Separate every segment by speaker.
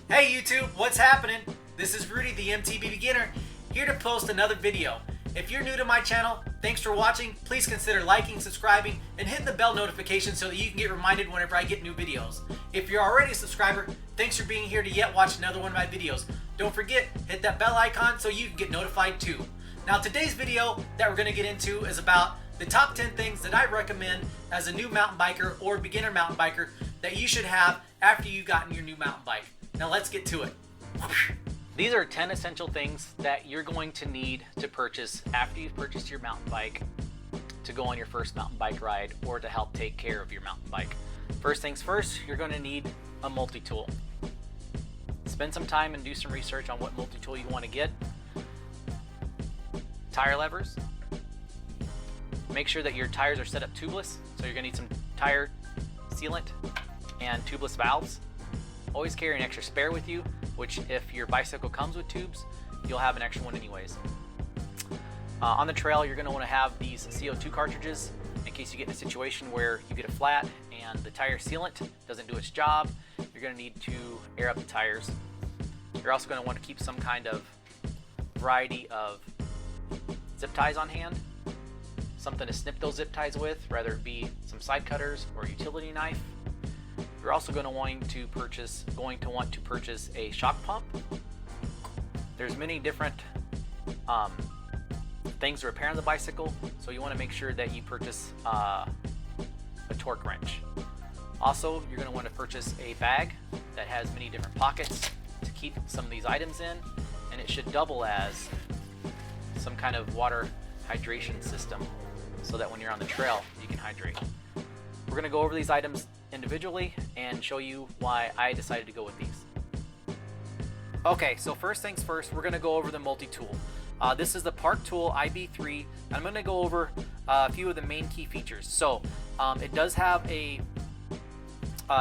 Speaker 1: Hey YouTube, what's happening? This is Rudy, the MTB beginner, here to post another video. If you're new to my channel, thanks for watching. Please consider liking, subscribing, and hitting the bell notification so that you can get reminded whenever I get new videos. If you're already a subscriber, thanks for being here to yet watch another one of my videos. Don't forget, hit that bell icon so you can get notified too. Now today's video that we're going to get into is about the top 10 things that I recommend as a new mountain biker or beginner mountain biker that you should have after you've gotten your new mountain bike. Now let's get to it. These are 10 essential things that you're going to need to purchase after you've purchased your mountain bike to go on your first mountain bike ride or to help take care of your mountain bike. First things first, you're going to need a multi-tool. Spend some time and do some research on what multi-tool you want to get. Tire levers. Make sure that your tires are set up tubeless, so you're going to need some tire sealant and tubeless valves. Always carry an extra spare with you, which if your bicycle comes with tubes, you'll have an extra one anyways. On the trail, you're going to want to have these CO2 cartridges in case you get in a situation where you get a flat and the tire sealant doesn't do its job. You're going to need to air up the tires. You're also going to want to keep some kind of variety of zip ties on hand, something to snip those zip ties with, whether it be some side cutters or a utility knife. You're also going to want to purchase a shock pump. There's many different things to repair on the bicycle, so you want to make sure that you purchase a torque wrench. Also, you're going to want to purchase a bag that has many different pockets to keep some of these items in, and it should double as some kind of water hydration system so that when you're on the trail you can hydrate. We're going to go over these items individually and show you why I decided to go with these. Okay, so first things first, we're going to go over the multi-tool. This is the Park Tool IB3, and I'm going to go over a few of the main key features. So it does have a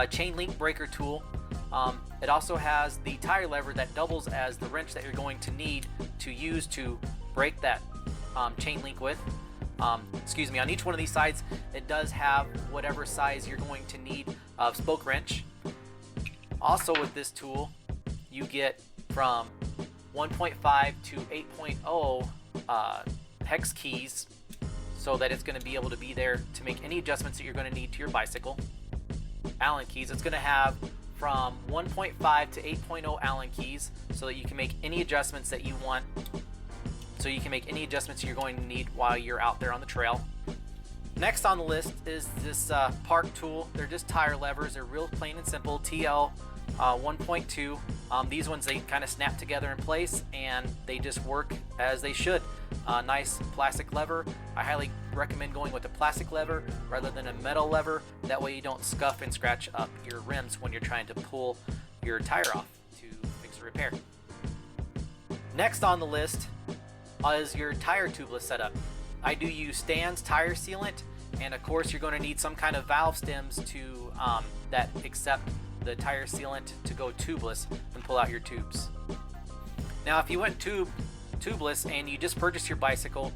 Speaker 1: chain link breaker tool. It also has the tire lever that doubles as the wrench that you're going to need to use to break that chain link with. On each one of these sides, it does have whatever size you're going to need of spoke wrench. Also with this tool, you get from 1.5 to 8.0 hex keys so that it's going to be able to be there to make any adjustments that you're going to need to your bicycle. Allen keys, it's going to have from 1.5 to 8.0 Allen keys so that you can make any adjustments that you want. So you can make any adjustments you're going to need while you're out there on the trail. Next on the list is this Park Tool. They're just tire levers. They're real plain and simple. TL 1.2. These ones, they kind of snap together in place and they just work as they should. Nice plastic lever. I highly recommend going with a plastic lever rather than a metal lever. That way you don't scuff and scratch up your rims when you're trying to pull your tire off to fix or repair. Next on the list is your tire tubeless setup. I do use Stan's tire sealant, and of course you're going to need some kind of valve stems to that accept the tire sealant to go tubeless and pull out your tubes. Now if you went tubeless and you just purchased your bicycle,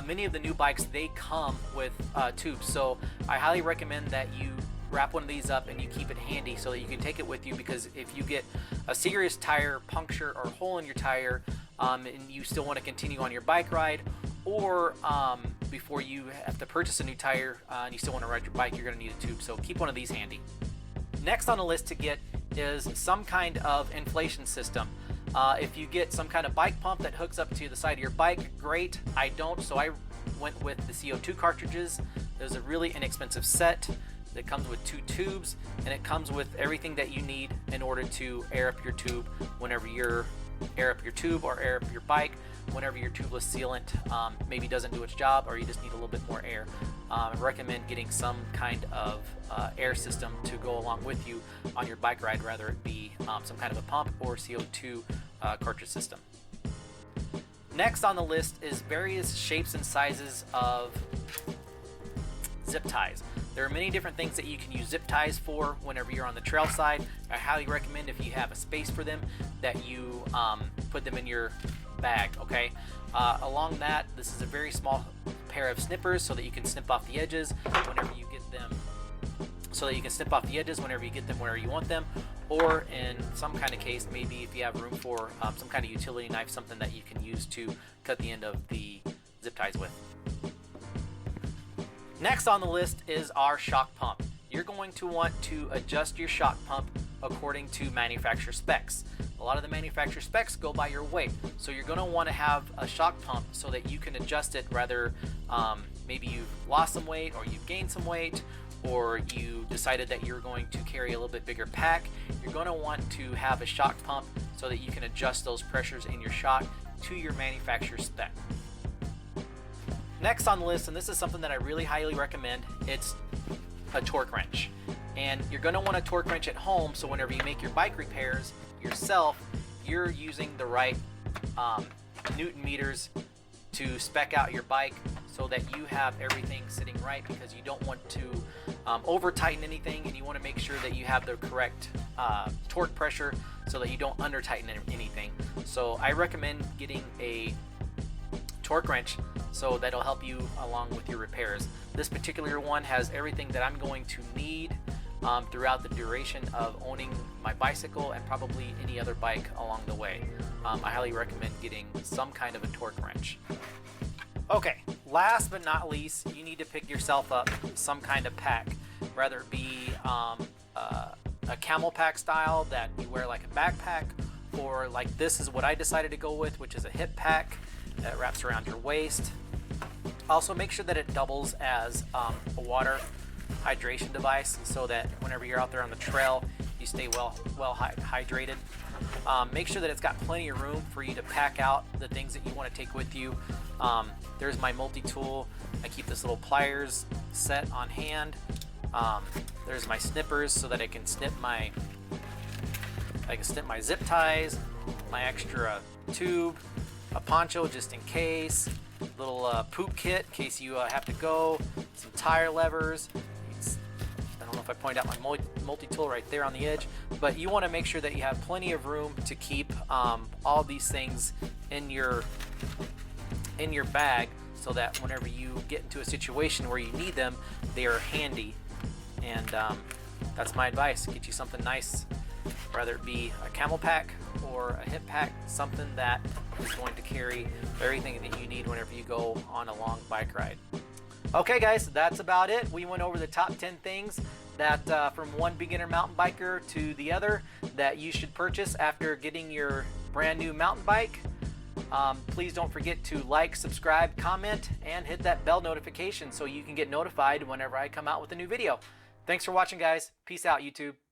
Speaker 1: many of the new bikes, they come with tubes, so I highly recommend that you wrap one of these up and you keep it handy so that you can take it with you, because if you get a serious tire puncture or hole in your tire and you still want to continue on your bike ride, or before you have to purchase a new tire and you still want to ride your bike, you're going to need a tube, so keep one of these handy. Next on the list to get is some kind of inflation system. If you get some kind of bike pump that hooks up to the side of your bike, great. I don't, so I went with the CO2 cartridges. There's a really inexpensive set that comes with 2 tubes, and it comes with everything that you need in order to air up your tube whenever you're air up your tube or air up your bike whenever your tubeless sealant maybe doesn't do its job or you just need a little bit more air. I recommend getting some kind of air system to go along with you on your bike ride, whether it be some kind of a pump or CO2 cartridge system. Next on the list is various shapes and sizes of zip ties. There are many different things that you can use zip ties for whenever you're on the trail side. I highly recommend, if you have a space for them, that you put them in your bag, okay? Along that, this is a very small pair of snippers so that you can snip off the edges whenever you get them, wherever you want them, or in some kind of case, maybe if you have room for some kind of utility knife, something that you can use to cut the end of the zip ties with. Next on the list is our shock pump. You're going to want to adjust your shock pump according to manufacturer specs. A lot of the manufacturer specs go by your weight, so you're going to want to have a shock pump so that you can adjust it. Rather, maybe you've lost some weight, or you've gained some weight, or you decided that you're going to carry a little bit bigger pack. You're going to want to have a shock pump so that you can adjust those pressures in your shock to your manufacturer spec. Next on the list, and this is something that I really highly recommend, it's a torque wrench. And you're going to want a torque wrench at home, so whenever you make your bike repairs yourself, you're using the right Newton meters to spec out your bike so that you have everything sitting right, because you don't want to over tighten anything, and you want to make sure that you have the correct torque pressure so that you don't under tighten anything. So I recommend getting a torque wrench, so that'll help you along with your repairs. This particular one has everything that I'm going to need throughout the duration of owning my bicycle, and probably any other bike along the way. I highly recommend getting some kind of a torque wrench. Okay, last but not least, you need to pick yourself up some kind of pack, whether it be a camel pack style that you wear like a backpack, or like this is what I decided to go with, which is a hip pack that wraps around your waist. Also, make sure that it doubles as a water hydration device, so that whenever you're out there on the trail, you stay well hydrated. Make sure that it's got plenty of room for you to pack out the things that you want to take with you. There's my multi-tool. I keep this little pliers set on hand. There's my snippers so that I can snip my zip ties, my extra tube, a poncho just in case, little poop kit in case you have to go, some tire levers. I don't know if I point out my multi-tool right there on the edge, but you want to make sure that you have plenty of room to keep all these things in your bag, so that whenever you get into a situation where you need them, they are handy. And that's my advice. Get you something nice, whether it be a camel pack or a hip pack, something that is going to carry everything that you need whenever you go on a long bike ride. Okay guys, that's about it. We went over the top 10 things that from one beginner mountain biker to the other that you should purchase after getting your brand new mountain bike. Please don't forget to like, subscribe, comment, and hit that bell notification so you can get notified whenever I come out with a new video. Thanks for watching, guys. Peace out, YouTube.